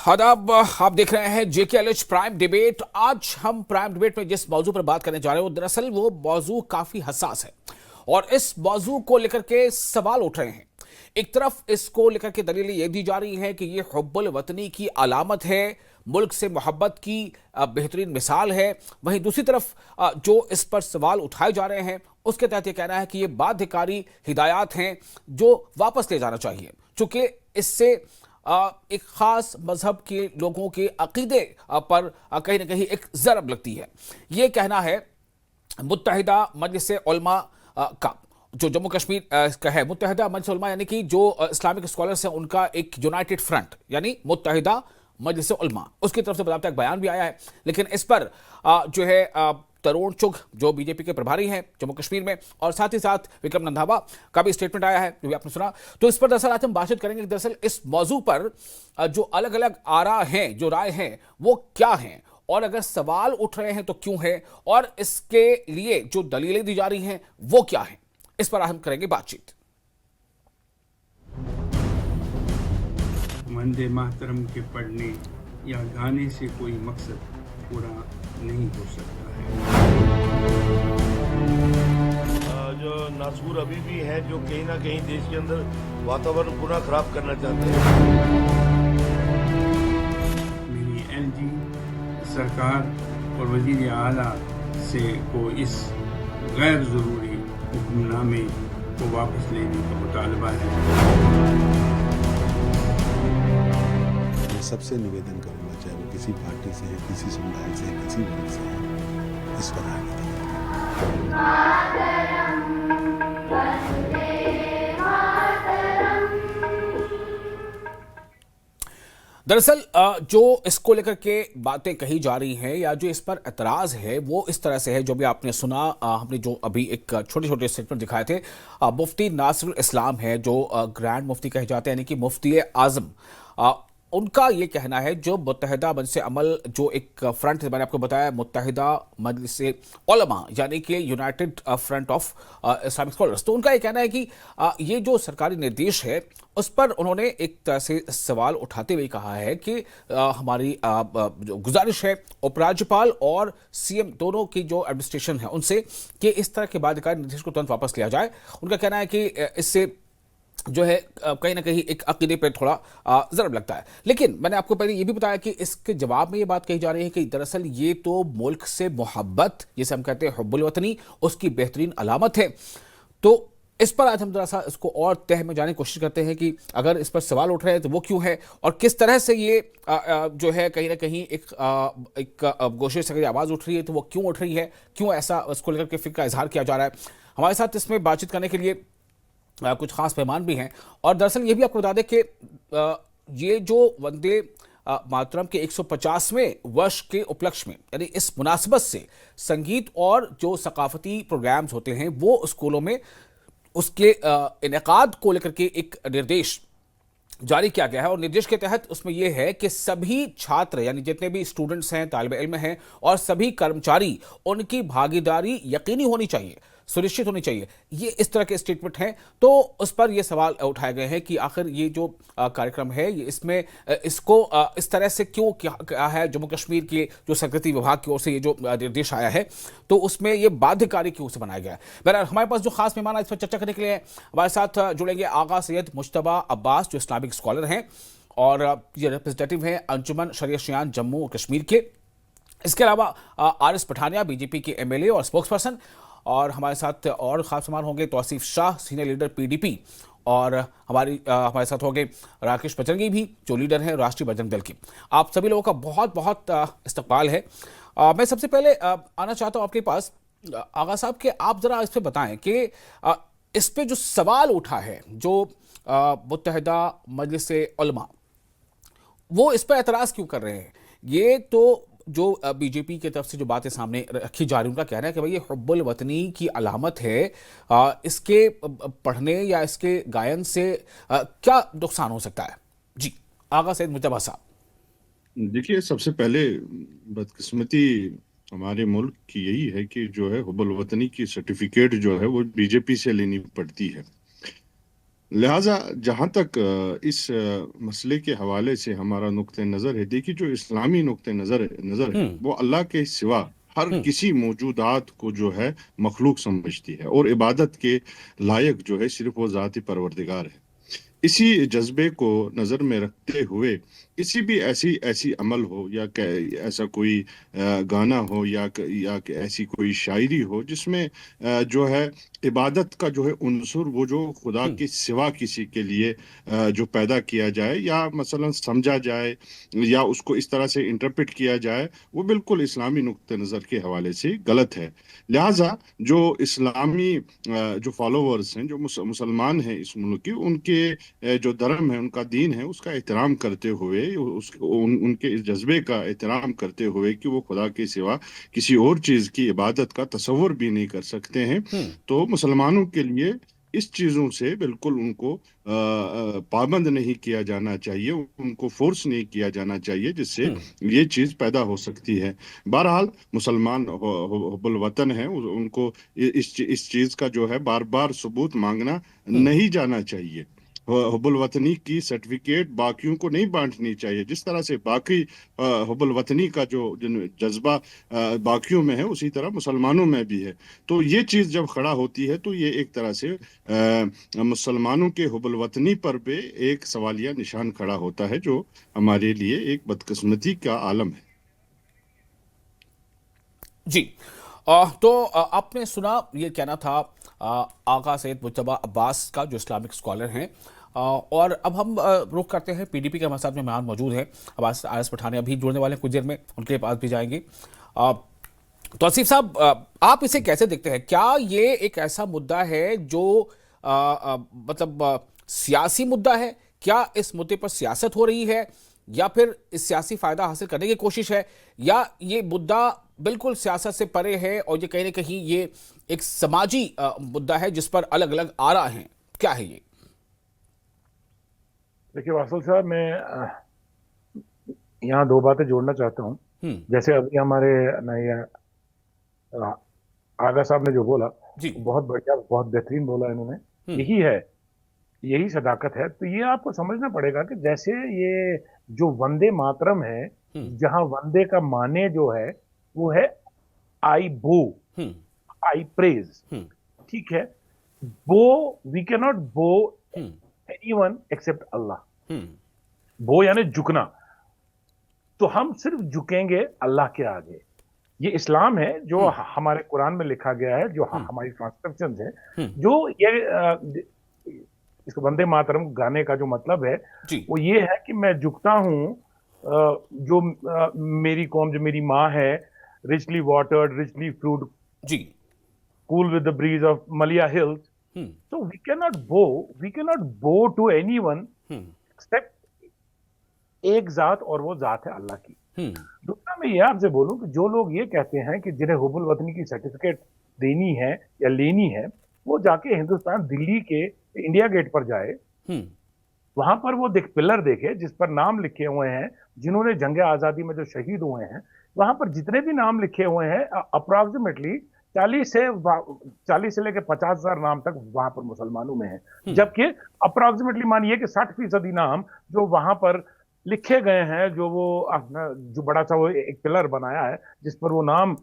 आदाब, आप देख रहे हैं JKLH प्राइम डिबेट। आज हम प्राइम डिबेट में जिस मौजू पर बात करने जा रहे हैं दरअसल वो मौजू काफी हसास है और इस मौजू को लेकर के सवाल उठ रहे हैं। एक तरफ इसको लेकर के दलील ये दी जा रही है कि ये हुब्बुल वतनी की अलामत है, मुल्क से मोहब्बत की बेहतरीन मिसाल है। वहीं दूसरी तरफ जो इस पर सवाल उठाए जा रहे हैं उसके तहत ये कहना है कि ये बाध्यकारी हिदायत हैं जो वापस ले जाना चाहिए, चूंकि इससे एक खास मजहब के लोगों के अकीदे पर कहीं ना कहीं एक ज़रब लगती है। ये कहना है मुत्तहिदा मजलिस उलमा का, जो जम्मू कश्मीर का है। मुत्तहिदा मजलिस उलमा यानी कि जो इस्लामिक स्कॉलर्स हैं उनका एक यूनाइटेड फ्रंट यानी मुत्तहिदा मजलिस उलमा, उसकी तरफ से बाकायदा एक बयान भी आया है। लेकिन इस पर जो है तरुण चुग जो बीजेपी के प्रभारी हैं जम्मू कश्मीर में, और साथ ही साथ विक्रम रंधावा का भी स्टेटमेंट आया है जो भी आपने सुना। तो इस पर दरअसल आज हम बातचीत करेंगे कि दरअसल इस मौजू पर जो अलग अलग आरा हैं, जो राय हैं, वो क्या हैं, और अगर सवाल उठ रहे हैं तो क्यों है, और इसके लिए जो दलीलें दी जा रही हैं वो क्या है। इस पर हम करेंगे बातचीत। वंदे मातरम के पढ़ने या गाने से कोई मकसद पूरा नहीं हो सकता है। जो नासूर अभी भी हैं जो कहीं ना कहीं देश के अंदर वातावरण पूरा खराब करना चाहते हैं। मेरी एलजी सरकार और वजीर आला से को इस गैर ज़रूरी हुक्मनामे को वापस लेने का मुतालबा है। मैं सबसे निवेदन करूंगा, चाहे वो किसी पार्टी से है, किसी समुदाय से है, किसी वर्ग से है, इस पर आगे दरअसल जो इसको लेकर के बातें कही जा रही हैं या जो इस पर एतराज़ है वो इस तरह से है, जो भी आपने सुना। हमने जो अभी एक छोटे छोटे स्टेटमेंट दिखाए थे, मुफ्ती नासिरुल इस्लाम है जो ग्रैंड मुफ्ती कहे जाते हैं यानी कि मुफ्ती आज़म, उनका ये कहना है जो मुत्तहिदा मजलिस अमल जो एक फ्रंट मैंने आपको बताया, मुत्तहिदा मजलिस उलमा यानी कि United front of Islamic scholars, तो उनका ये कहना है कि ये जो सरकारी निर्देश है उस पर उन्होंने एक तरह से सवाल उठाते हुए कहा है कि हमारी जो गुजारिश है उपराज्यपाल और सीएम दोनों की जो एडमिनिस्ट्रेशन है उनसे कि इस तरह के बाध्यकारी निर्देश को तुरंत वापस लिया जाए। उनका कहना है कि इससे जो है कहीं ना कहीं एक अकीदे पर थोड़ा ज़रब लगता है। लेकिन मैंने आपको पहले ये भी बताया कि इसके जवाब में ये बात कही जा रही है कि दरअसल ये तो मुल्क से मोहब्बत, जिसे हम कहते हैं हुब्बुल वतनी, उसकी बेहतरीन अलामत है। तो इस पर आज हम जरा सा इसको और तह में जाने की कोशिश करते हैं कि अगर इस पर सवाल उठ रहे हैं तो वो क्यों है, और किस तरह से ये जो है कहीं ना कहीं एक गोशे से आवाज़ उठ रही है तो वो क्यों उठ रही है, क्यों ऐसा उसको लेकर के फिक्र का इजहार किया जा रहा है। हमारे साथ इसमें बातचीत करने के लिए कुछ खास मेहमान भी हैं। और दरअसल ये भी आपको बता दें कि ये जो वंदे मातरम के 150वें वर्ष के उपलक्ष्य में यानी इस मुनासिबत से संगीत और जो सकाफती प्रोग्राम्स होते हैं वो स्कूलों में उसके इनेकाद को लेकर के एक निर्देश जारी किया गया है। और निर्देश के तहत उसमें यह है कि सभी छात्र यानी जितने भी स्टूडेंट्स हैं, तालिब इल्म हैं, और सभी कर्मचारी, उनकी भागीदारी यकीनी होनी चाहिए, सुनिश्चित होनी चाहिए। ये इस तरह के स्टेटमेंट हैं। तो उस पर ये सवाल उठाए गए हैं कि आखिर ये जो कार्यक्रम है ये इसमें इसको इस तरह से क्यों क्या है। जम्मू कश्मीर के जो संस्कृति विभाग की ओर से ये जो निर्देश आया है तो उसमें ये बाध्यकारी क्यों से बनाया गया है। बहरहाल हमारे पास जो खास मेहमान इस पर चर्चा करने के लिए हमारे साथ जुड़ेंगे आगा सैयद मुश्तबा अब्बास जो इस्लामिक स्कॉलर हैं और ये रिप्रेजेंटेटिव हैं अंजुमन शरियत शियान जम्मू कश्मीर के। इसके अलावा आरिस पठानिया बीजेपी के MLA और स्पोक्स पर्सन, और हमारे साथ और खास मेहमान होंगे Tauseef Shah senior leader PDP, और हमारे साथ होंगे राकेश बजरंगी भी जो लीडर हैं राष्ट्रीय बजरंग दल के। आप सभी लोगों का बहुत बहुत इस्तकबाल है। मैं सबसे पहले आना चाहता हूं आपके पास आगा साहब कि आप ज़रा इस पर बताएं कि इस पे जो सवाल उठा है जो मुत्तहिदा मजलिस उलमा, वो इस पर एतराज़ क्यों कर रहे हैं। ये तो जो बीजेपी की तरफ से जो बातें सामने रखी जा रही, उनका कहना है कि भाई ये हुब्बुल वतनी की अलामत है, इसके पढ़ने या इसके गायन से क्या नुकसान हो सकता है। जी आगा सैयद मुश्तबा साहब। देखिए, सबसे पहले बदकिस्मती हमारे मुल्क की यही है कि जो है हुब्बुल वतनी की सर्टिफिकेट जो है वो बीजेपी से लेनी पड़ती है। लिहाजा जहाँ तक इस मसले के हवाले से हमारा नुक्ते नज़र है, देखिए जो इस्लामी नुक्ते नज़र है हम्म। वो अल्लाह के सिवा हर हम्म। किसी मौजूदात को जो है मखलूक समझती है, और इबादत के लायक जो है सिर्फ वो ज़ाती परवरदिगार है। इसी जज्बे को नज़र में रखते हुए किसी भी ऐसी ऐसी अमल हो या ऐसा कोई गाना हो या ऐसी कोई शायरी हो जिसमें जो है इबादत का जो है उनसुर वो जो खुदा हम्म। के सिवा किसी के लिए जो पैदा किया जाए या मसलन समझा जाए या उसको इस तरह से इंटरप्रेट किया जाए, वो बिल्कुल इस्लामी नुक्ते नज़र के हवाले से गलत है। लिहाजा जो इस्लामी जो फॉलोवर्स हैं, जो मुसलमान हैं इस मुल्क के, उनके जो धर्म है, उनका दीन है, उसका एहतराम करते हुए उनके इस जज्बे का एहतराम करते हुए कि वो खुदा के सिवा किसी और चीज़ की इबादत का तसव्वुर भी नहीं कर सकते हैं, हम्म। तो मुसलमानों के लिए इस चीज़ों से बिल्कुल उनको पाबंद नहीं किया जाना चाहिए, उनको फोर्स नहीं किया जाना चाहिए जिससे हम्म। ये चीज़ पैदा हो सकती है। बहरहाल मुसलमान हुब्बुल वतन है, उनको इस चीज़ का जो है बार बार सबूत मांगना हम्म। नहीं जाना चाहिए। हुब्बुल वतनी की सर्टिफिकेट बाकियों को नहीं बांटनी चाहिए। जिस तरह से बाकी हुब्बुल वतनी का जो जज्बा बाकियों में है, उसी तरह मुसलमानों में भी है। तो ये चीज़ जब खड़ा होती है तो ये एक तरह से मुसलमानों के हुब्बुल वतनी पर भी एक सवालिया निशान खड़ा होता है, जो हमारे लिए एक बदकिस्मती का आलम है। जी। तो आपने सुना ये कहना था आगा सैयद मुज्तबा अब्बास का, जो इस्लामिक स्कॉलर हैं। और अब हम रुख करते हैं पीडीपी के हमारे साथ में मेहमान मौजूद हैं, अब्बास आरएस पठानी अभी जुड़ने वाले हैं कुछ देर में, उनके पास भी जाएंगे। तो आसिफ साहब, आप इसे कैसे देखते हैं? क्या ये एक ऐसा मुद्दा है जो मतलब सियासी मुद्दा है? क्या इस मुद्दे पर सियासत हो रही है, या फिर इस सियासी फायदा हासिल करने की कोशिश है, या ये मुद्दा बिल्कुल सियासत से परे है और ये कहीं ना कहीं ये एक समाजी मुद्दा है जिस पर अलग अलग आरा हैं? क्या है ये? देखिए वासल साहब, मैं यहाँ दो बातें जोड़ना चाहता हूँ। जैसे अभी हमारे नए आगा साहब ने जो बोला, जी। बहुत बढ़िया, बहुत बेहतरीन बोला इन्होंने। यही है, यही सदाकत है। तो ये आपको समझना पड़ेगा कि जैसे ये जो वंदे मातरम है, जहां वंदे का माने जो है वो है आई बो, आई प्रेज, ठीक है। बो, वी कैन नॉट बो एनीवन एक्सेप्ट अल्लाह। बो यानी झुकना, तो हम सिर्फ झुकेंगे अल्लाह के आगे। ये इस्लाम है जो हमारे कुरान में लिखा गया है, जो हमारी ट्रांसक्रिप्शंस है, जो ये इसको वंदे मातरम गाने का जो मतलब है वो ये है कि मैं झुकता हूं, जो मेरी कौम, जो मेरी माँ है, richly watered, richly fruit, ji, cool with the breeze of Malia Hills. So we cannot bow to anyone except एक जात, और वो जात है अल्लाह की। दूसरा मैं ये आपसे बोलूं कि जो लोग ये कहते हैं कि जिन्हें हुब्बुल वतनी की सर्टिफिकेट देनी है या लेनी है, वो जाके हिंदुस्तान दिल्ली के इंडिया गेट पर जाए, वहां पर वो पिलर देखे जिस पर नाम लिखे हुए हैं जिन्होंने जंग आजादी में जो शहीद हुए हैं। वहां पर जितने भी नाम लिखे हुए हैं, अप्रोक्सीमेटली 40 से लेकर 50,000 नाम तक वहां पर मुसलमानों में है। जबकि अप्रोक्सीमेटली मानिए कि 60% नाम जो वहां पर लिखे गए हैं, जो बड़ा सा वो एक पिलर बनाया है जिस पर वो नाम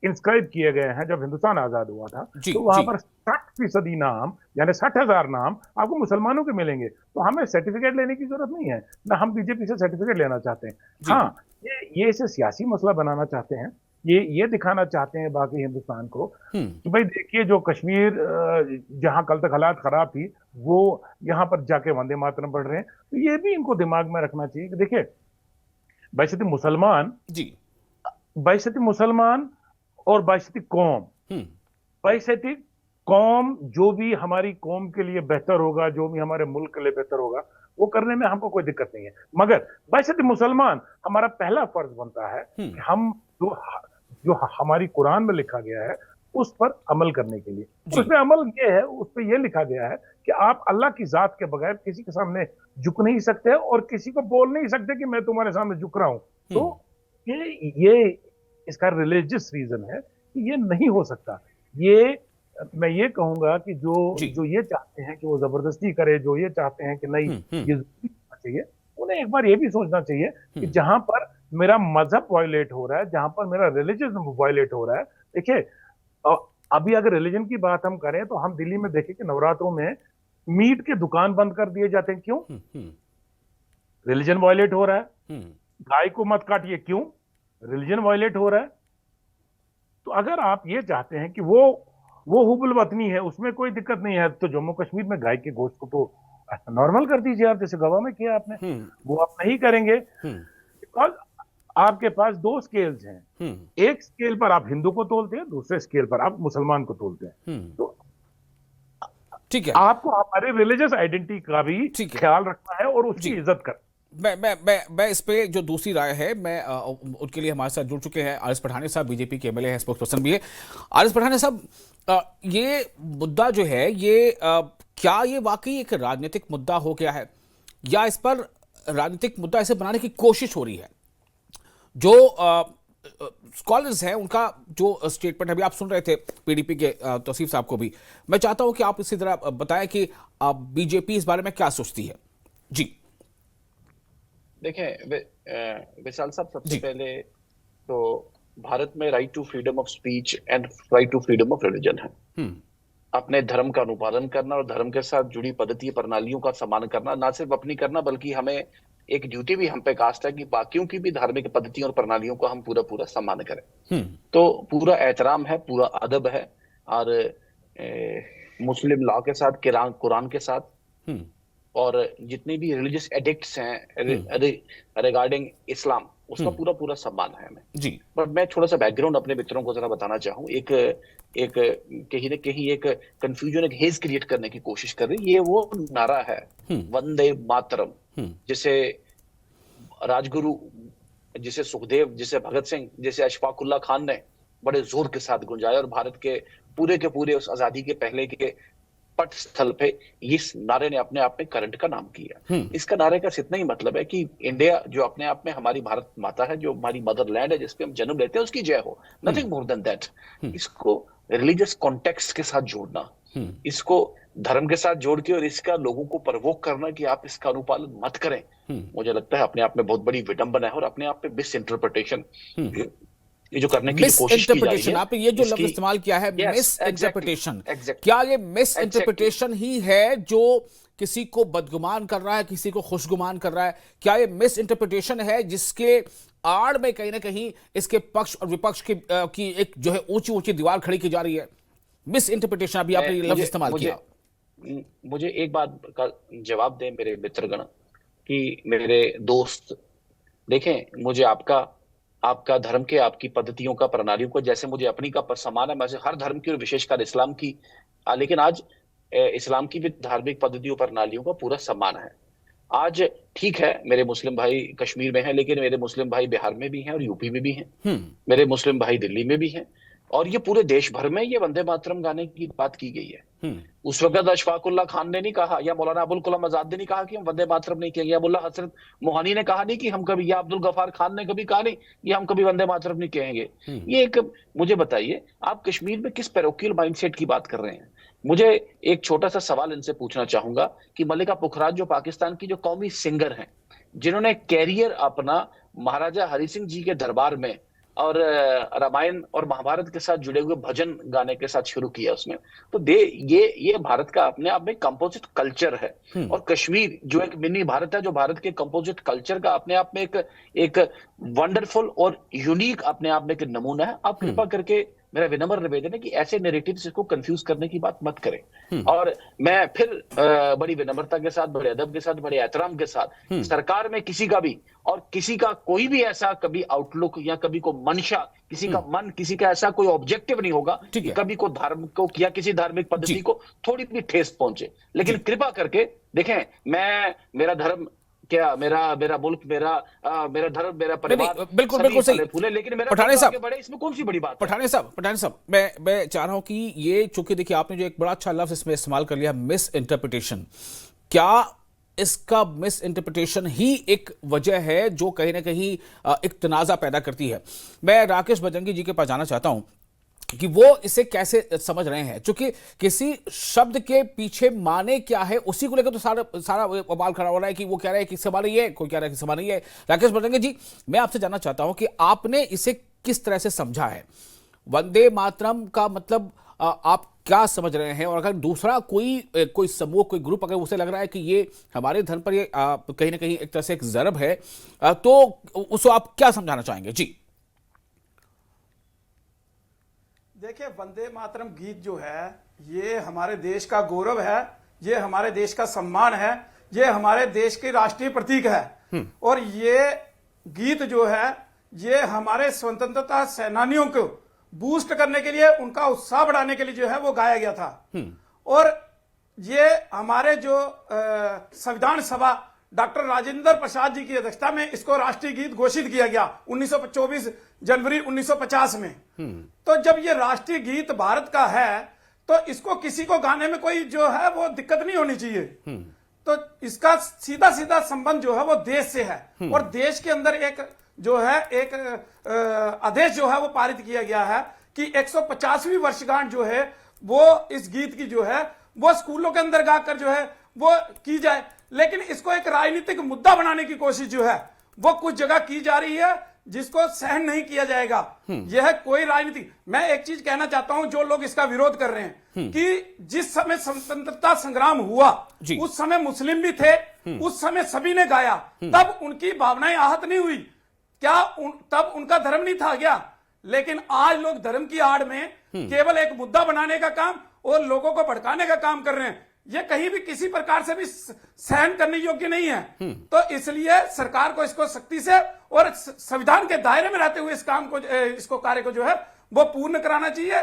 इंस्क्राइब किए गए हैं जब हिंदुस्तान आजाद हुआ था, तो वहां पर 60% नाम यानी 60,000 नाम आपको मुसलमानों के मिलेंगे। तो हमें सर्टिफिकेट लेने की जरूरत नहीं है, ना हम बीजेपी से सर्टिफिकेट लेना चाहते हैं। हाँ, ये इसे सियासी मसला बनाना चाहते हैं, ये दिखाना चाहते हैं बाकी हिंदुस्तान को कि भाई देखिए, जो कश्मीर जहां कल तक हालात खराब थी, वो यहां पर जाके वंदे मातरम पढ़ रहे हैं। तो ये भी इनको दिमाग में रखना चाहिए कि देखिए, बैशती मुसलमान और बैशती कौम, बैशती कौम जो भी हमारी कौम के लिए बेहतर होगा, जो भी हमारे मुल्क के लिए बेहतर होगा, वो करने में हमको कोई दिक्कत नहीं है। मगर बैशती मुसलमान, हमारा पहला फर्ज बनता है कि हम जो हमारी कुरान में लिखा गया है उस पर अमल करने के लिए। उसमें अमल ये है, उस पर यह लिखा गया है कि आप अल्लाह की जात के बगैर किसी के सामने झुक नहीं सकते और किसी को बोल नहीं सकते कि मैं तुम्हारे सामने झुक रहा हूं। तो ये इसका रिलीजियस रीजन है कि ये नहीं हो सकता। ये मैं ये कहूंगा कि जो जी। जो ये चाहते हैं कि वो जबरदस्ती करे, जो ये चाहते हैं कि नहीं ये जरूरी होना चाहिए, उन्हें एक बार ये भी सोचना चाहिए कि जहां पर मेरा मजहब वायलेट हो रहा है, जहां पर मेरा रिलीजन वायलेट हो रहा है। देखिए, अभी अगर रिलीजन की बात हम करें तो हम दिल्ली में देखें कि नवरात्रों में मीट के दुकान बंद कर दिए जाते हैं। क्यों? रिलीजन वायलेट हो रहा है। गाय को मत काटिए, क्यों? रिलीजन वायलेट हो रहा है। तो अगर आप ये चाहते हैं कि वो हुबुल वतनी है, उसमें कोई दिक्कत नहीं है, तो जम्मू कश्मीर में गाय के गोश्त को तो नॉर्मल कर दीजिए आप, जैसे गोवा में किया आपने। वो आप नहीं करेंगे बिकॉज आपके पास दो स्केल्स हैं। एक स्केल पर आप हिंदू को तोलते हैं, दूसरे स्केल पर आप मुसलमान को तोलते हैं। तो ठीक है, आपको हमारे रिलीजियस आइडेंटिटी का भी ख्याल रखना है और उसकी इज्जत कर। मैं इस पे जो दूसरी राय है, मैं उनके लिए हमारे साथ जुड़ चुके हैं आरिस पठानिया साहब, बीजेपी के एमएलए हैं, स्पोक्स पर्सन भी है। आरिस पठानिया साहब, ये मुद्दा जो है ये क्या ये वाकई एक राजनीतिक मुद्दा हो गया है, या इस पर राजनीतिक मुद्दा ऐसे बनाने की कोशिश हो रही है? जो स्कॉलर्स हैं उनका जो स्टेटमेंट अभी आप सुन रहे थे पीडीपी के तौसीफ साहब को भी, मैं चाहता हूं कि आप इसी तरह बताएं कि बीजेपी इस बारे में क्या सोचती है। जी देखें विशाल साहब, सबसे पहले तो भारत में right to freedom of speech and right to freedom of religion है। अपने धर्म का अनुपालन करना और धर्म के साथ जुड़ी पद्धति प्रणालियों का सम्मान करना, ना सिर्फ अपनी करना बल्कि हमें एक ड्यूटी भी हम पे कास्ट है कि बाकियों की भी धार्मिक पद्धतियों और प्रणालियों का हम पूरा पूरा सम्मान करें। तो पूरा एहतराम है, पूरा अदब है, और मुस्लिम लॉ के साथ, कुरान के साथ, और जितने भी रिलीजियस एडिक्ट्स हैं रिगार्डिंग इस्लाम, उसका पूरा पूरा सम्मान है हमें जी। बट मैं थोड़ा सा बैकग्राउंड अपने मित्रों को जरा बताना चाहूँ। एक कहीं ना कहीं एक कंफ्यूजन, एक हेज क्रिएट करने की कोशिश कर रही है। ये वो नारा है वंदे मातरम, जिसे राजगुरु, जिसे सुखदेव, जिसे भगत सिंह, जिसे अशफाकुल्ला खान ने बड़े जोर के साथ गुंजाया, और भारत के पूरे उस आजादी के पहले के पट स्थल पे इस नारे ने अपने आप में करंट का नाम किया। इसका नारे का इतना ही मतलब है कि इंडिया जो अपने आप में हमारी भारत माता है, जो हमारी मदरलैंड है, जिसपे हम जन्म लेते हैं, उसकी जय हो, नथिंग मोर देन दैट। इसको रिलीजियस कॉन्टेक्स्ट के साथ जोड़ना, इसको धर्म के साथ जोड़ के और इसका लोगों को प्रवोक करना कि आप इसका अनुपालन मत करें, मुझे लगता है अपने आप में बहुत बड़ी विडंबना है और अपने आप में मिस इंटरप्रिटेशन ये जो करने की कोशिश की जा रही है। आपने ये जो लफ्ज इस्तेमाल किया है मिस इंटरप्रिटेशन, क्या ये मिस इंटरप्रिटेशन ही है जो किसी को बदगुमान कर रहा है, किसी को खुशगुमान कर रहा है? क्या ये मिस इंटरप्रिटेशन है जिसके आड़ में कहीं ना कहीं इसके पक्ष और विपक्ष की एक जो है ऊंची ऊंची दीवार खड़ी की जा रही है? मिस इंटरप्रिटेशन, अभी आपने ये लफ्ज इस्तेमाल किया। मुझे एक बात का जवाब दें मेरे मित्रगण, कि मेरे दोस्त, देखें, मुझे आपका धर्म के, आपकी पद्धतियों का, प्रणालियों को, जैसे मुझे अपनी का सम्मान है, वैसे हर धर्म की और विशेषकर इस्लाम की, लेकिन आज इस्लाम की भी धार्मिक पद्धतियों प्रणालियों का पूरा सम्मान है। आज ठीक है, मेरे मुस्लिम भाई कश्मीर में हैं, लेकिन मेरे मुस्लिम भाई बिहार में भी हैं और यूपी में भी हैं, मेरे मुस्लिम भाई दिल्ली में भी हैं, और ये पूरे देश भर में ये वंदे मातरम गाने की बात की गई है। उस वक्त अशफाकुल्ला खान ने नहीं कहा, या मौलाना अबुल कलाम आजाद ने नहीं कहा कि हम वंदे मातरम नहीं कहेंगे, या मुल्ला हसरत मोहानी ने कहा नहीं कि हम कभी, या अब्दुल गफार खान ने कभी कहा नहीं कि हम कभी वंदे मातरम नहीं कहेंगे। ये एक, मुझे बताइए, आप कश्मीर में किस पैरोकियल माइंडसेट की बात कर रहे हैं? मुझे एक छोटा सा सवाल इनसे पूछना चाहूंगा कि मल्लिका पुखराज जो पाकिस्तान की जो कौमी सिंगर हैं, जिन्होंने कैरियर अपना महाराजा हरि सिंह जी के दरबार में और रामायण और महाभारत के साथ जुड़े हुए भजन गाने के साथ शुरू किया उसमें, तो ये भारत का अपने आप में कंपोजिट कल्चर है। और कश्मीर जो एक मिनी भारत है, जो भारत के कंपोजिट कल्चर का अपने आप में एक वंडरफुल और यूनिक अपने आप में एक नमूना है। आप कृपा करके, मेरा विनम्र निवेदन है कि ऐसे नैरेटिव्स को कंफ्यूज करने की बात मत करें। और मैं फिर बड़ी विनम्रता के साथ, बड़े अदब के साथ, बड़े एहतराम के साथ, सरकार में किसी का भी और किसी का कोई भी ऐसा कभी आउटलुक या कभी को मंशा, किसी का मन, किसी का ऐसा कोई ऑब्जेक्टिव नहीं होगा कि कभी को धर्म को या किसी धार्मिक पद्धति को थोड़ी भी ठेस पहुंचे। लेकिन कृपा करके देखें, मेरा धर्म क्या, मेरा मुल्क, मेरा धर्म, मेरा परिवार, बिल्कुल सही फूले, लेकिन मेरा पठानिया साहब, बड़े, इसमें कौन सी बड़ी बात? पठानिया साहब, मैं चाह रहा हूं कि ये, चूंकि देखिए आपने जो एक बड़ा अच्छा लफ्ज इसमें इस्तेमाल कर लिया, मिस इंटरप्रिटेशन, क्या इसका मिस इंटरप्रिटेशन ही एक वजह है जो कहीं ना कहीं एक तनाजा पैदा करती है? मैं राकेश बजरंगी जी के पास जाना चाहता हूं। कि वो इसे कैसे समझ रहे हैं, क्योंकि किसी शब्द के पीछे माने क्या है उसी को लेकर तो सारा बवाल खड़ा हो रहा है कि वो कह रहा है कि इससे माने ये, कोई कह रहा है कि इससे माने ये। राकेश बटंगे जी, मैं आपसे जानना चाहता हूं कि आपने इसे किस तरह से समझा है? वंदे मातरम का मतलब आप क्या समझ रहे हैं? और अगर दूसरा कोई समूह, कोई ग्रुप अगर उसे लग रहा है कि ये हमारे धर्म पर ये कहीं ना कहीं एक तरह से एक ज़रब है, तो उसको आप क्या समझाना चाहेंगे? जी देखिए, वंदे मातरम गीत जो है ये हमारे देश का गौरव है, ये हमारे देश का सम्मान है, ये हमारे देश के राष्ट्रीय प्रतीक है। और ये गीत जो है ये हमारे स्वतंत्रता सेनानियों को बूस्ट करने के लिए, उनका उत्साह बढ़ाने के लिए जो है वो गाया गया था। और ये हमारे जो संविधान सभा डॉक्टर राजेंद्र प्रसाद जी की अध्यक्षता में इसको राष्ट्रीय गीत घोषित किया गया 24 जनवरी 1950 में। तो जब ये राष्ट्रीय गीत भारत का है तो इसको किसी को गाने में कोई जो है वो दिक्कत नहीं होनी चाहिए। तो इसका सीधा सीधा संबंध जो है वो देश से है। और देश के अंदर एक जो है एक आदेश जो है वो पारित किया गया है कि 150वीं वर्षगांठ जो है वो इस गीत की जो है वो स्कूलों के अंदर गाकर जो है वो की जाए। लेकिन इसको एक राजनीतिक मुद्दा बनाने की कोशिश जो है वो कुछ जगह की जा रही है, जिसको सहन नहीं किया जाएगा। यह कोई राजनीति, मैं एक चीज कहना चाहता हूं, जो लोग इसका विरोध कर रहे हैं कि जिस समय स्वतंत्रता संग्राम हुआ उस समय मुस्लिम भी थे, उस समय सभी ने गाया, तब उनकी भावनाएं आहत नहीं हुई क्या? तब उनका धर्म नहीं था क्या? लेकिन आज लोग धर्म की आड़ में केवल एक मुद्दा बनाने का काम और लोगों को भड़काने का काम कर रहे हैं। ये कहीं भी किसी प्रकार से भी सहन करने योग्य नहीं है। तो इसलिए सरकार को इसको सख्ती से और संविधान के दायरे में रहते हुए इस काम को, इसको कार्य को जो है वो पूर्ण कराना चाहिए।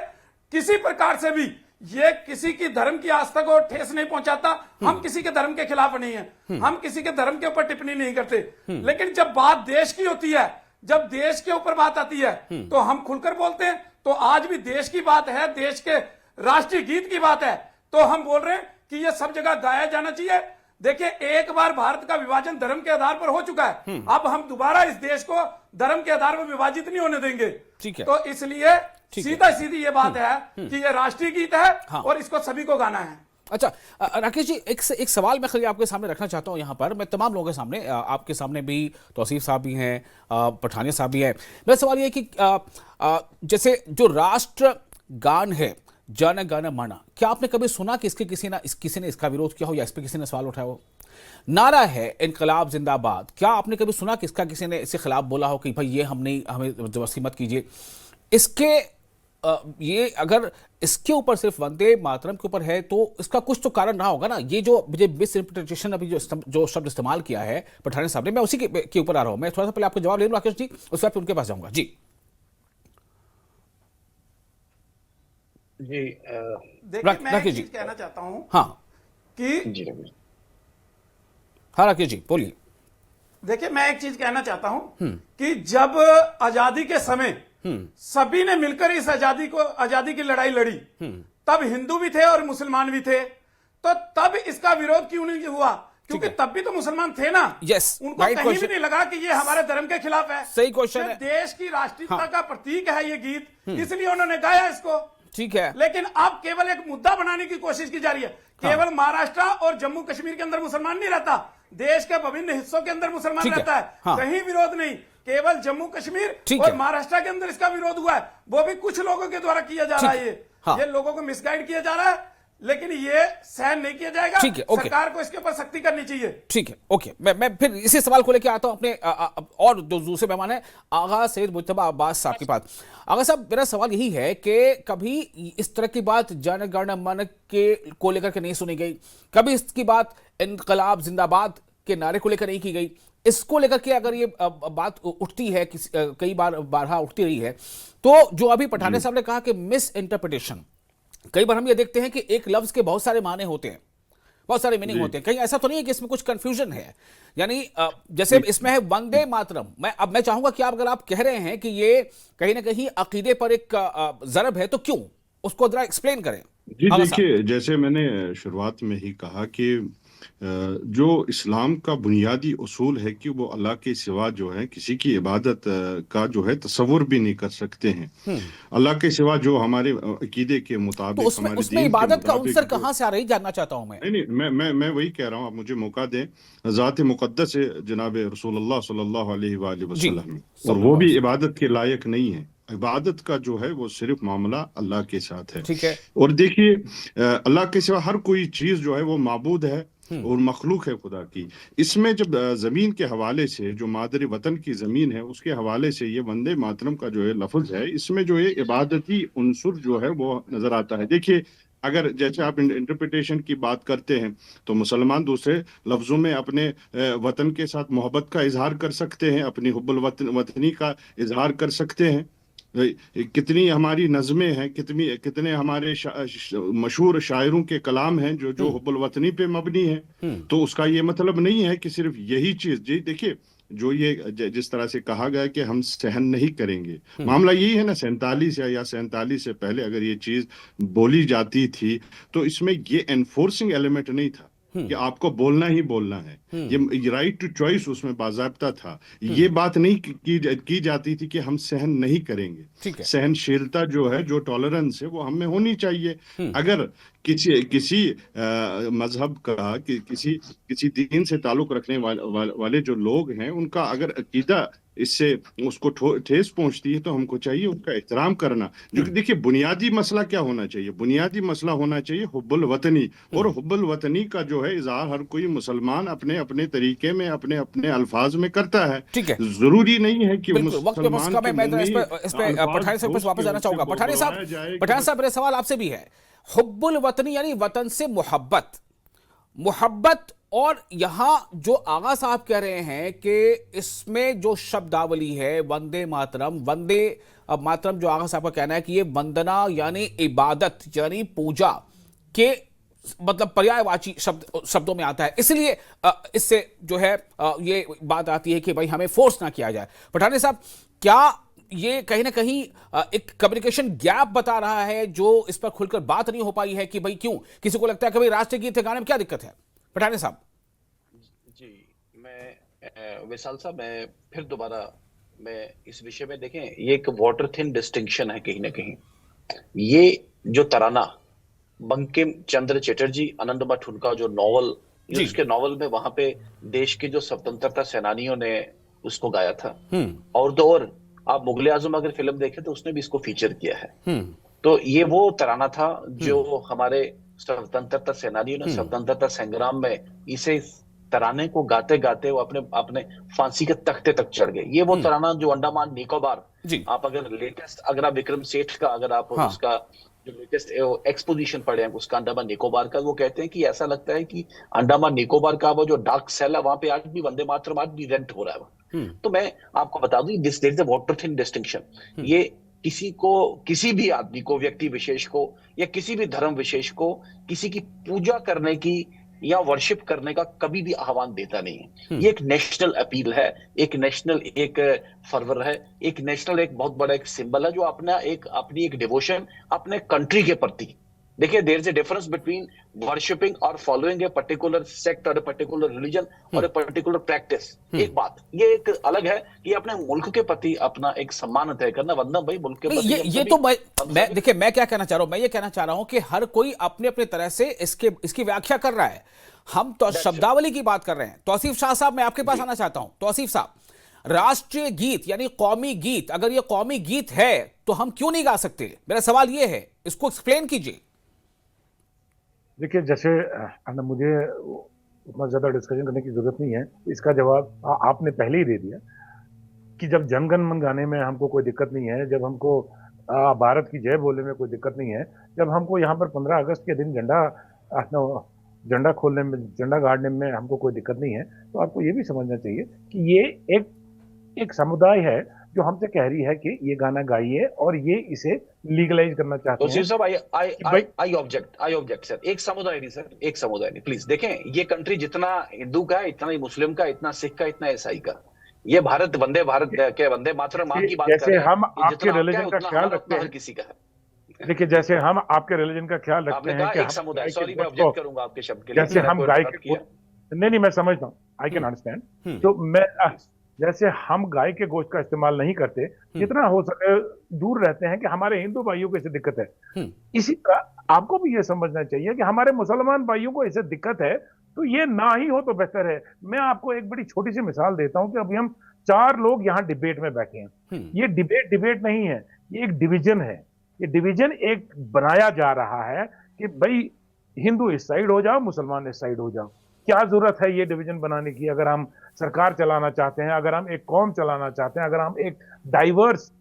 किसी प्रकार से भी ये किसी की धर्म की आस्था को ठेस नहीं पहुंचाता। हम किसी के धर्म के खिलाफ नहीं है, हम किसी के धर्म के ऊपर टिप्पणी नहीं करते। लेकिन जब बात देश की होती है, जब देश के ऊपर बात आती है तो हम खुलकर बोलते हैं। तो आज भी देश की बात है, देश के राष्ट्रीय गीत की बात है, तो हम बोल रहे हैं कि ये सब जगह गाया जाना चाहिए। देखिए, एक बार भारत का विभाजन धर्म के आधार पर हो चुका है, अब हम दोबारा इस देश को धर्म के आधार पर विभाजित नहीं होने देंगे। ठीक है। तो इसलिए सीधी ये बात है कि ये राष्ट्रीय गीत है। हाँ। और इसको सभी को गाना है। अच्छा राकेश जी, एक सवाल मैं खाली आपके सामने रखना चाहता हूं। यहाँ पर मैं तमाम लोगों के सामने, आपके सामने भी तौसीफ साहब भी हैं, पठानिया साहब भी हैं। मेरा सवाल ये है कि जैसे जो राष्ट्र गान है जन गण मन, क्या आपने कभी सुना कि इसके किसी ने इसका विरोध किया हो या इस पर किसी ने सवाल उठाया हो? नारा है इनकलाब जिंदाबाद, क्या आपने कभी सुना कि इसका किसी ने इसके खिलाफ बोला हो कि भाई ये हमें जबरदस्ती मत कीजिए? इसके ये अगर इसके ऊपर सिर्फ वंदे मातरम के ऊपर है तो इसका कुछ तो कारण रहा होगा ना। ये जो मुझे मिस इंटरप्रिटेशन अभी जो शब्द इस्तेमाल किया है पठानिया साहब ने, मैं उसी के ऊपर आ रहा हूं। मैं थोड़ा सा पहले आपको जवाब ले लूं राकेश जी, उसके बाद उनके पास जाऊंगा। जी जी देखिए, मैं एक चीज कहना चाहता हूं। हाँ कि हाँ राकेश जी बोलिए। देखिए, मैं एक चीज कहना चाहता हूं कि जब आजादी के समय सभी ने मिलकर इस आजादी की लड़ाई लड़ी, तब हिंदू भी थे और मुसलमान भी थे। तो तब इसका विरोध क्यों नहीं हुआ? क्योंकि तब भी तो मुसलमान थे ना। यस, उनको कहीं भी नहीं लगा कि ये हमारे धर्म के खिलाफ है। सही क्वेश्चन है। देश की राष्ट्रीयता का प्रतीक है ये गीत, इसलिए उन्होंने गाया इसको। ठीक है। लेकिन अब केवल एक मुद्दा बनाने की कोशिश की जा रही है। केवल महाराष्ट्र और जम्मू कश्मीर के अंदर मुसलमान नहीं रहता, देश के विभिन्न हिस्सों के अंदर मुसलमान रहता है। कहीं विरोध नहीं, केवल जम्मू कश्मीर और महाराष्ट्र के अंदर इसका विरोध हुआ है। वो भी कुछ लोगों के द्वारा किया जा रहा है। ये लोगों को मिसगाइड किया जा रहा है, लेकिन ये सहन नहीं किया जाएगा। ठीक है, ओके। सरकार को इसके ऊपर सख्ती करनी चाहिए। ठीक है, ओके। मैं फिर इसी सवाल को लेकर आता हूं अपने और जो दूसरे मेहमान हैं, आगा सैयद मुज्तबा अब्बास साहब के पास। आगा साहब, मेरा सवाल यही है कि कभी इस तरह की बात जन गण मन के को लेकर के नहीं सुनी गई, कभी इसकी बात इनकलाब जिंदाबाद के नारे को लेकर नहीं की गई। इसको लेकर के अगर ये बात उठती है, कई बार उठती रही है, तो जो अभी पठानिया साहब ने कहा कि मिस इंटरप्रिटेशन, कई बार हम ये देखते हैं कि एक लफ्ज के बहुत सारे माने होते हैं, बहुत सारे मीनिंग होते हैं। कहीं ऐसा तो नहीं है कि इसमें कुछ कंफ्यूजन है? यानी जैसे इसमें है वंदे मातरम, मैं चाहूंगा कि अगर आप कह रहे हैं कि ये कहीं ना कहीं अकीदे पर एक ज़रब है, तो क्यों, उसको जरा एक्सप्लेन करें। जी देखिए, जैसे मैंने शुरुआत में ही कहा कि जो इस्लाम का बुनियादी उसूल है कि वो अल्लाह के सिवा जो है किसी की इबादत का जो है तसव्वुर भी नहीं कर सकते हैं। अल्लाह के सिवा जो हमारे अकीदे के तो मुताबिक, उसमें हमारे उसमें दीन के इबादत का मुताबिक अंसर जो, कहाँ से आ रही जानना चाहता हूं मैं। नहीं नहीं, मैं वही कह रहा हूँ, आप मुझे मौका दें। ज़ात मुक़द्दस है जनाब रसूलुल्लाह सल्लल्लाहु अलैहि जी, वसल्लम में, और वो सल्लल्लाहु भी अलैहि इबादत के लायक नहीं है। इबादत का जो है वो सिर्फ मामला अल्लाह के साथ है। वसल्लम। ठीक है। और देखिए, अल्लाह के सिवा हर कोई चीज जो है वो माबूद है और मखलूक है खुदा की। इसमें जब जमीन के हवाले से, जो मादरी वतन की जमीन है उसके हवाले से ये वंदे मातरम का जो है लफ्ज है, इसमें जो है इबादती उनसुर जो है वो नजर आता है। देखिए, अगर जैसे आप इंटरप्रिटेशन की बात करते हैं तो मुसलमान दूसरे लफ्जों में अपने वतन के साथ मोहब्बत का इजहार कर सकते हैं, अपनी हुब्बुल वतनी का इजहार कर सकते हैं। कितनी हमारी नज़में हैं, कितनी कितने हमारे मशहूर शायरों के कलाम हैं जो जो हुब्बुल वतनी पे मबनी है। तो उसका ये मतलब नहीं है कि सिर्फ यही चीज। जी देखिए, जो ये जिस तरह से कहा गया कि हम सहन नहीं करेंगे, मामला यही है ना। 47 या 47 से पहले अगर ये चीज बोली जाती थी तो इसमें ये एनफोर्सिंग एलिमेंट नहीं था कि आपको बोलना ही बोलना है। ये राइट टू चॉइस उसमें बाजाबता था। ये बात नहीं की जाती थी कि हम सहन नहीं करेंगे। ठीक है। सहनशीलता जो है, जो टॉलरेंस है, वो हमें होनी चाहिए। अगर किसी किसी मजहब का किसी दीन से ताल्लुक रखने वाले जो लोग हैं, उनका अगर अकीदा इससे उसको ठेस पहुंचती है तो हमको चाहिए उसका एहतराम करना। जो कि देखिए, बुनियादी मसला क्या होना चाहिए? बुनियादी मसला होना चाहिए हुब्बुल वतनी। और हुब्बुल वतनी का जो है इजहार हर कोई मुसलमान अपने अपने तरीके में, अपने अपने अल्फाज में करता है। ठीक है। जरूरी नहीं है कि बिल्कुल, वक्त पे बस मुसलमान का के मैं मुंह इस में पे अल्फाज पठानी साहब घुस पे वापस के जाना उससे चाहूंगा। पठानी बुलवाया जाए कि पठानी साहब, मेरा सवाल आपसे भी है। हुब्बुल वतनी यानी वतन से मोहब्बत, मोहब्बत, और यहां जो आगा साहब कह रहे हैं कि इसमें जो शब्दावली है वंदे मातरम, वंदे मातरम, जो आगा साहब का कहना है कि ये वंदना यानी इबादत यानी पूजा के मतलब पर्यायवाची शब्दों में आता है, इसलिए इससे जो है ये बात आती है कि भाई हमें फोर्स ना किया जाए। पठानी साहब, क्या ये कहीं ना कहीं एक कम्युनिकेशन गैप बता रहा है जो इस पर खुलकर बात नहीं हो पाई है कि भाई क्यों किसी को लगता है कि भाई राष्ट्रीय गीत गाने में क्या दिक्कत है? पठानी साहब जी, मैं विशाल साहब, मैं फिर दोबारा मैं इस विषय में, देखें, ये एक वाटर थिन डिस्टिंक्शन है कहीं ना कहीं। ये जो तराना बंकिम चंद्र चटर्जी, आनंद मठ, उनका जो नॉवल, उसके नॉवल में वहां पे देश के जो स्वतंत्रता सेनानियों ने उसको गाया था। और तो और आप मुगले आजम अगर फिल्म देखें तो उसने भी इसको फीचर किया है। तो ये वो तराना था जो हमारे स्वतंत्रता सेनानियों ने स्वतंत्रता संग्राम में इसे तराने को गाते गाते वो अपने अपने फांसी के तख्ते तक चढ़ गए। ये वो तराना जो अंडमान निकोबार, आप अगर लेटेस्ट, अगर आप विक्रम सेठ का, अगर आप उसका जो लेटेस्ट एक्सपोजिशन पढ़े हैं उसका अंडमान निकोबार का, वो कहते हैं कि ऐसा लगता है कि अंडमान निकोबार का वो जो डार्क सेल है वहां पे आज भी वंदे मातरम आज भी रेंट हो रहा है। तो मैं आपको बता दूं, this there is a water thin distinction. ये किसी को, किसी भी आदमी को, व्यक्ति विशेष को या किसी भी धर्म विशेष को किसी की पूजा करने की या वर्शिप करने का कभी भी आह्वान देता नहीं है। ये एक नेशनल अपील है, एक नेशनल एक फर्वर है, एक नेशनल एक बहुत बड़ा एक सिंबल है जो अपना एक अपनी एक डिवोशन अपने कंट्री के प्रति। देखिए, there is a difference between worshipping और फॉलोइंग ए पर्टिकुलर सेक्ट और ए पर्टिकुलर रिलीजन और ए पर्टिकुलर प्रैक्टिस। एक बात ये एक अलग है कि अपने मुल्क के प्रति अपना एक सम्मान तय करना, वरना भाई मुल्क के प्रति ये तो मैं देखिए, मैं क्या कहना चाह रहा हूं, मैं ये कहना चाह रहा हूं कि हर कोई अपने अपने तरह से इसकी व्याख्या कर रहा है। हम तो शब्दावली की बात कर रहे हैं। तौसीफ शाह साहब, मैं आपके पास आना चाहता हूं। तौसीफ साहब, राष्ट्रीय गीत यानी कौमी गीत, अगर ये कौमी गीत है तो हम क्यों नहीं गा सकते? मेरा सवाल ये है, इसको एक्सप्लेन कीजिए। देखिए, जैसे मुझे उतना ज्यादा डिस्कशन करने की जरूरत नहीं है, इसका जवाब आपने पहले ही दे दिया कि जब जनगण मन गाने में हमको कोई दिक्कत नहीं है, जब हमको भारत की जय बोलने में कोई दिक्कत नहीं है, जब हमको यहाँ पर 15 अगस्त के दिन झंडा खोलने में, झंडा गाड़ने में हमको कोई दिक्कत नहीं है, तो आपको ये भी समझना चाहिए कि ये एक समुदाय है जो हमसे कह रही है कि ये गाना गाइए और ये इसे लीगलाइज करना चाहते हैं। तो आई ऑब्जेक्ट सर। एक समुदाय नहीं सर, एक समुदाय नहीं, प्लीज देखें, ये कंट्री जितना हिंदू का है, इतना ही मुस्लिम का, इतना सिख का, इतना ईसाई का। ये भारत वंदे मातरम मां की बात कर रहे हैं। हम आपके रिलीजन का ख्याल रखते हैं, किसी का है। देखिए, जैसे हम आपके रिलीजन का ख्याल रखते हैं कि एक समुदाय, सॉरी मैं ऑब्जेक्ट करूंगा आपके शब्द के लिए, जैसे हम गाय के नहीं मैं समझता हूँ, आई कैन अंडरस्टैंड। तो मैं जैसे हम गाय के गोश्त का इस्तेमाल नहीं करते, जितना हो सके दूर रहते हैं, कि हमारे हिंदू भाइयों को इससे दिक्कत है, इसी तरह आपको भी ये समझना चाहिए कि हमारे मुसलमान भाइयों को इससे दिक्कत है, तो ये ना ही हो तो बेहतर है। मैं आपको एक बड़ी छोटी सी मिसाल देता हूं कि अभी हम 4 लोग यहाँ डिबेट में बैठे हैं। ये डिबेट नहीं है, ये एक डिवीजन है। ये डिवीजन एक बनाया जा रहा है कि भाई हिंदू इस साइड हो जाओ, मुसलमान इस साइड हो जाओ। क्या जरूरत है ये डिवीजन बनाने की? अगर हम सरकार चलाना चाहते हैं, अगर हम एक कौम चलाना चाहते हैं, अगर हम एक डाइवर्स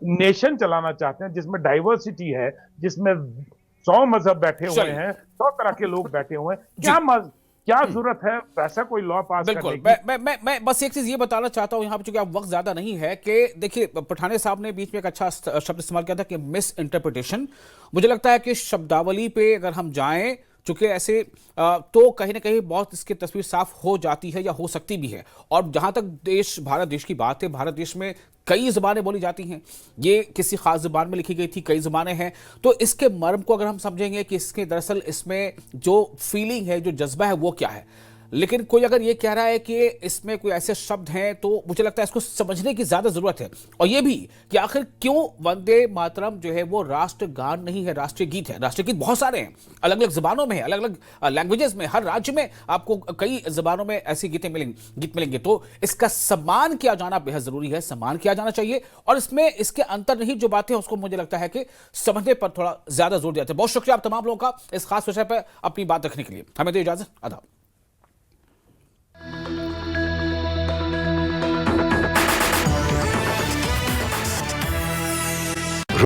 नेशन चलाना चाहते हैं जिसमें डाइवर्सिटी है, जिसमें 100 मजहब बैठे हुए हैं, 100 तरह के लोग बैठे हुए हैं, क्या जरूरत है वैसा कोई लॉ पास करने की? मैं बस एक चीज ये बताना चाहता हूं यहाँ पे, चूंकि आप वक्त ज्यादा नहीं है, कि देखिए पठाने साहब ने बीच में एक अच्छा शब्द इस्तेमाल किया था कि मिस इंटरप्रिटेशन। मुझे लगता है कि शब्दावली पे अगर हम जाएं, चूंकि ऐसे तो कहीं ना कहीं बहुत इसकी तस्वीर साफ हो जाती है या हो सकती भी है। और जहां तक भारत देश की बात है, भारत देश में कई ज़बानें बोली जाती हैं, ये किसी खास ज़बान में लिखी गई थी, कई ज़बानें हैं। तो इसके मर्म को अगर हम समझेंगे कि इसके दरअसल इसमें जो फीलिंग है, जो जज्बा है, वो क्या है। लेकिन कोई अगर ये कह रहा है कि इसमें कोई ऐसे शब्द हैं, तो मुझे लगता है इसको समझने की ज्यादा जरूरत है। और ये भी कि आखिर क्यों वंदे मातरम जो है वो राष्ट्रगान नहीं है, राष्ट्रीय गीत है। राष्ट्रीय गीत बहुत सारे हैं, अलग अलग जबानों में है, अलग अलग लैंग्वेजेस में, हर राज्य में आपको कई जबानों में ऐसी गीत मिलेंगे। तो इसका सम्मान किया जाना बेहद जरूरी है, सम्मान किया जाना चाहिए। और इसमें इसके अंतर्निहित जो बातें हैं उसको मुझे लगता है कि समझने पर थोड़ा ज्यादा जोर दिया जाता है। बहुत शुक्रिया आप तमाम लोगों का इस खास विषय पर अपनी बात रखने के लिए। हमें दो इजाजत, आदाब।